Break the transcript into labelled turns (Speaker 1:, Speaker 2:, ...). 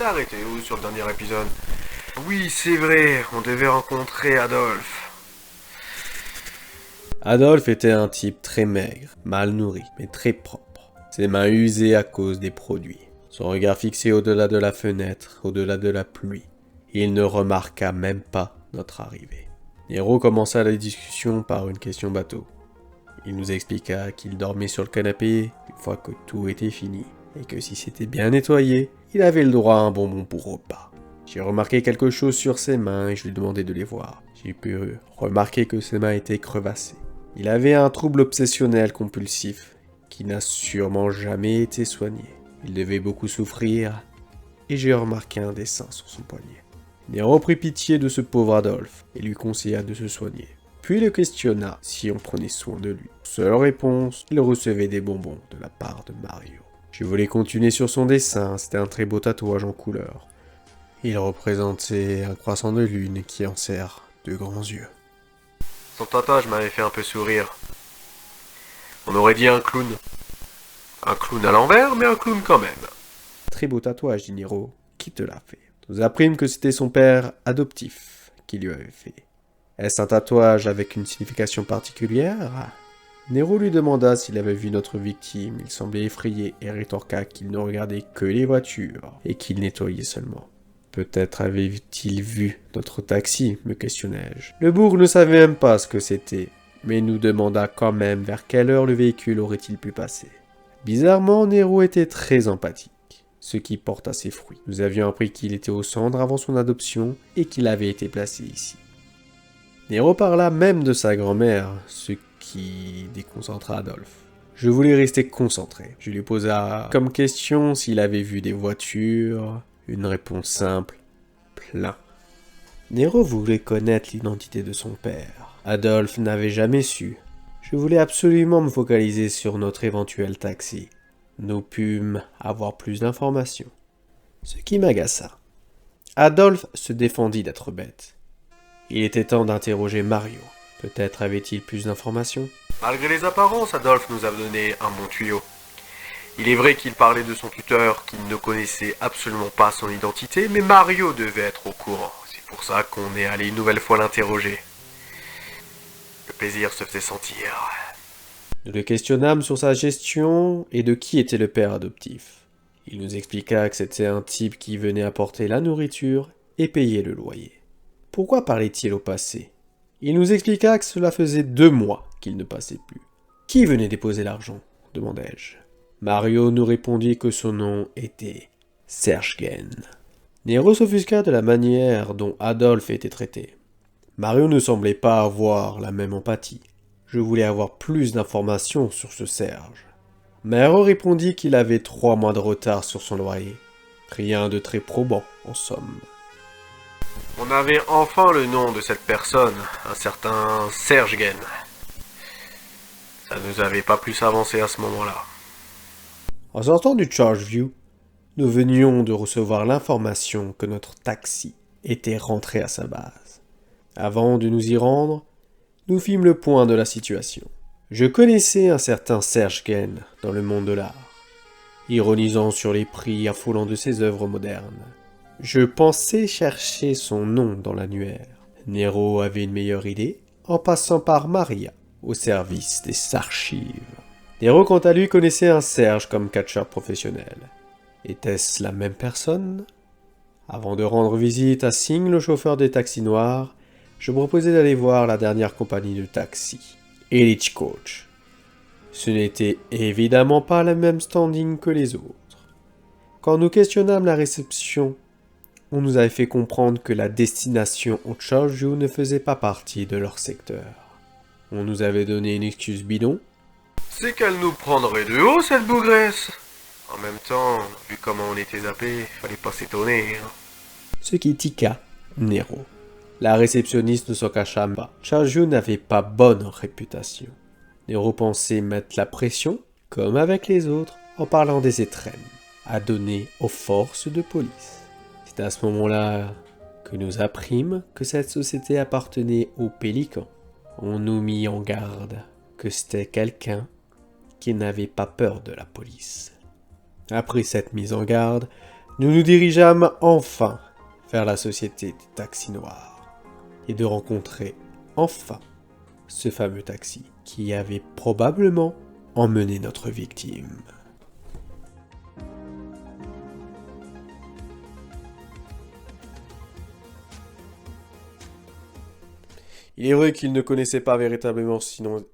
Speaker 1: arrêté où sur le dernier épisode? Oui, c'est vrai, on devait rencontrer Adolphe.
Speaker 2: Adolphe était un type très maigre, mal nourri, mais très propre. Ses mains usées à cause des produits. Son regard fixé au-delà de la fenêtre, au-delà de la pluie. Il ne remarqua même pas notre arrivée. Nero commença la discussion par une question bateau. Il nous expliqua qu'il dormait sur le canapé une fois que tout était fini, et que si c'était bien nettoyé, il avait le droit à un bonbon pour repas. J'ai remarqué quelque chose sur ses mains et je lui demandai de les voir. J'ai pu remarquer que ses mains étaient crevassées. Il avait un trouble obsessionnel compulsif qui n'a sûrement jamais été soigné. Il devait beaucoup souffrir et j'ai remarqué un dessin sur son poignet. Nero prit pitié de ce pauvre Adolphe et lui conseilla de se soigner. Puis le questionna si on prenait soin de lui. Seule réponse, il recevait des bonbons de la part de Mario. Je voulais continuer sur son dessin, c'était un très beau tatouage en couleur. Il représentait un croissant de lune qui en serre de grands yeux.
Speaker 1: Son tatouage m'avait fait un peu sourire. On aurait dit un clown. Un clown à l'envers, mais un clown quand même.
Speaker 2: Très beau tatouage, dit Nero. Qui te l'a fait? Nous apprîmes que c'était son père adoptif qui lui avait fait. Est-ce un tatouage avec une signification particulière? Nero lui demanda s'il avait vu notre victime. Il semblait effrayé et rétorqua qu'il ne regardait que les voitures et qu'il nettoyait seulement. Peut-être avait-il vu notre taxi, me questionnai-je. Le bourg ne savait même pas ce que c'était, mais nous demanda quand même vers quelle heure le véhicule aurait-il pu passer. Bizarrement, Nero était très empathique, ce qui porte à ses fruits. Nous avions appris qu'il était au centre avant son adoption et qu'il avait été placé ici. Nero parla même de sa grand-mère, ce qui déconcentra Adolphe. Je voulais rester concentré. Je lui posa comme question s'il avait vu des voitures. Une réponse simple, plein. Nero voulait connaître l'identité de son père. Adolphe n'avait jamais su. Je voulais absolument me focaliser sur notre éventuel taxi. Nous pûmes avoir plus d'informations. Ce qui m'agaça. Adolphe se défendit d'être bête. Il était temps d'interroger Mario. Peut-être avait-il plus d'informations?
Speaker 1: Malgré les apparences, Adolphe nous a donné un bon tuyau. Il est vrai qu'il parlait de son tuteur, qu'il ne connaissait absolument pas son identité, mais Mario devait être au courant. C'est pour ça qu'on est allé une nouvelle fois l'interroger. Le plaisir se faisait sentir.
Speaker 2: Nous le questionnâmes sur sa gestion et de qui était le père adoptif. Il nous expliqua que c'était un type qui venait apporter la nourriture et payer le loyer. Pourquoi parlait-il au passé? Il nous expliqua que cela faisait 2 mois qu'il ne passait plus. Qui venait déposer l'argent? Demandai-je. Mario nous répondit que son nom était Sergen. Nero s'offusqua de la manière dont Adolphe était traité. Mario ne semblait pas avoir la même empathie. Je voulais avoir plus d'informations sur ce Serge. Mario répondit qu'il avait 3 mois de retard sur son loyer. Rien de très probant, en somme.
Speaker 1: On avait enfin le nom de cette personne, un certain Sergen. Ça nous avait pas plus avancé à ce moment-là.
Speaker 2: En sortant du Chargeview, nous venions de recevoir l'information que notre taxi était rentré à sa base. Avant de nous y rendre, nous fîmes le point de la situation. Je connaissais un certain Serge Guen dans le monde de l'art, ironisant sur les prix affolants de ses œuvres modernes. Je pensais chercher son nom dans l'annuaire. Nero avait une meilleure idée, en passant par Maria, au service des archives. Nero, quant à lui, connaissait un Serge comme catcheur professionnel. Était-ce la même personne? Avant de rendre visite à Singh, le chauffeur des taxis noirs, je proposais d'aller voir la dernière compagnie de taxi, Elite Coach. Ce n'était évidemment pas le même standing que les autres. Quand nous questionnâmes la réception, on nous avait fait comprendre que la destination au Chargeview ne faisait pas partie de leur secteur. On nous avait donné une excuse bidon.
Speaker 1: C'est qu'elle nous prendrait de haut, cette bougresse. En même temps, vu comment on était zappés, fallait pas s'étonner.
Speaker 2: Ce qui tiqua Nero. La réceptionniste ne s'en cacha pas. Chargeview n'avait pas bonne réputation. Nero pensait mettre la pression, comme avec les autres, en parlant des étrennes, à donner aux forces de police. C'est à ce moment-là que nous apprîmes que cette société appartenait aux Pélicans. On nous mit en garde que c'était quelqu'un qui n'avait pas peur de la police. Après cette mise en garde, Nous nous dirigeâmes enfin vers la société des taxis noirs et de rencontrer enfin ce fameux taxi qui avait probablement emmené notre victime. Il est vrai qu'il ne connaissait pas véritablement sinon...